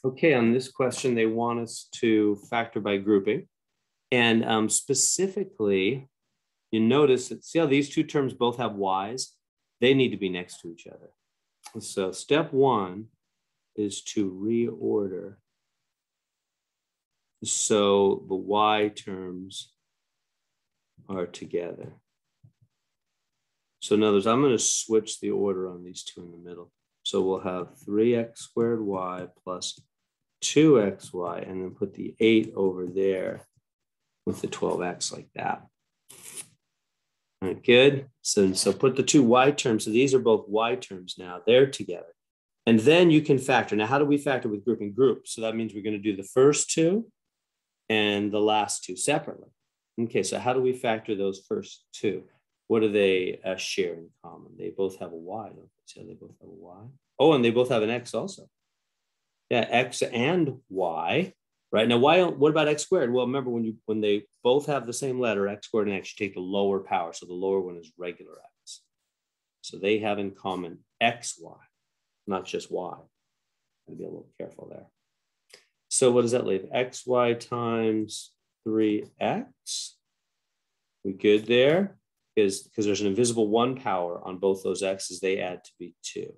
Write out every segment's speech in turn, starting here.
Okay, on this question, they want us to factor by grouping. And specifically, you notice that, see how these two terms both have y's? They need to be next to each other. So step one is to reorder. So the y terms are together. So in other words, I'm going to switch the order on these two in the middle. So we'll have 3x squared y plus 2xy, and then put the 8 over there with the 12x like that. All right, good. So put the two y terms. So these are both y terms now. They're together. And then you can factor. Now, how do we factor with grouping groups? So that means we're going to do the first two and the last two separately. Okay, so how do we factor those first two? What do they share in common? They both have a y, don't they? So they both have a y. Oh, and they both have an x also. Yeah, x and y, right? Now, what about x squared? Well, remember when they both have the same letter, x squared and x, you take the lower power. So the lower one is regular x. So they have in common xy, not just y. Gotta be a little careful there. So what does that leave? xy times 3x. We good there? Because there's an invisible 1 power on both those x's, they add to be 2,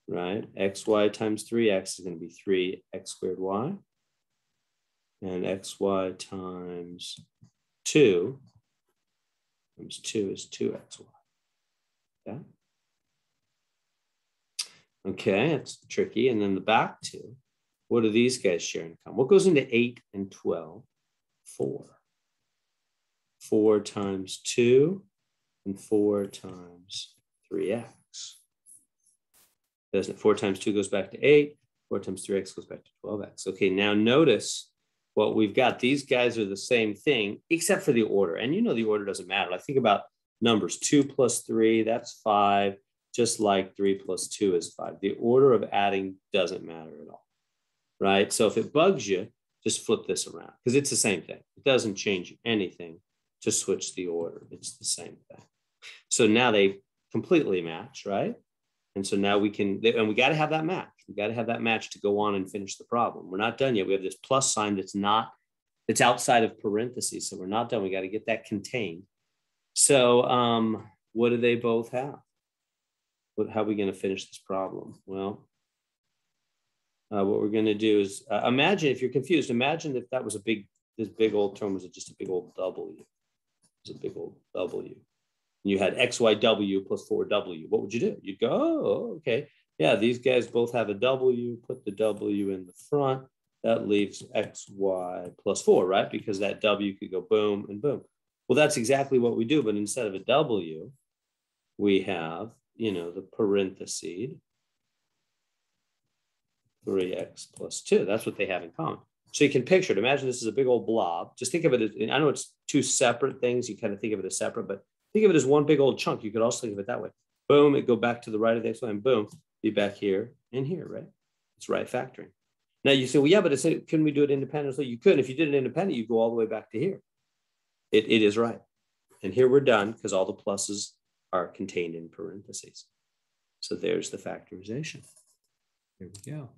right? xy times 3x is going to be 3x squared y. And xy times 2 times 2 is 2xy. Yeah. Okay, it's tricky. And then the back two, what do these guys share in common? What goes into 8 and 12? 4. 4 times 2 and 4 times 3x. Doesn't 4 times 2 goes back to 8. 4 times 3x goes back to 12x. Okay, now notice what we've got. These guys are the same thing, except for the order. And you know the order doesn't matter. I think about numbers. 2 plus 3, that's 5. Just like 3 plus 2 is 5. The order of adding doesn't matter at all, right? So if it bugs you, just flip this around because it's the same thing. It doesn't change anything to switch the order. It's the same thing. So now they completely match, right? And so now we can, and we got to have that match. We got to have that match to go on and finish the problem. We're not done yet. We have this plus sign that's outside of parentheses. So we're not done. We got to get that contained. So what do they both have? How are we going to finish this problem? Well, what we're going to do is imagine, if you're confused, imagine if that was this big old term was just a big old W. It was a big old W. And you had XYW plus 4W. What would you do? You'd go, oh, okay. Yeah, these guys both have a W. Put the W in the front. That leaves XY plus 4, right? Because that W could go boom and boom. Well, that's exactly what we do. But instead of a W, we have, the parenthesis 3x plus 2. That's what they have in common. So you can picture it. Imagine this is a big old blob. Just think of it as, I know it's two separate things. You kind of think of it as separate, but think of it as one big old chunk. You could also think of it that way. Boom, it go back to the right of the x line. Boom, be back here and here, right? It's right factoring. Now you say, well, yeah, but can we do it independently? You could. If you did it independent, you go all the way back to here. It is right. And here we're done because all the pluses are contained in parentheses. So there's the factorization. Here we go.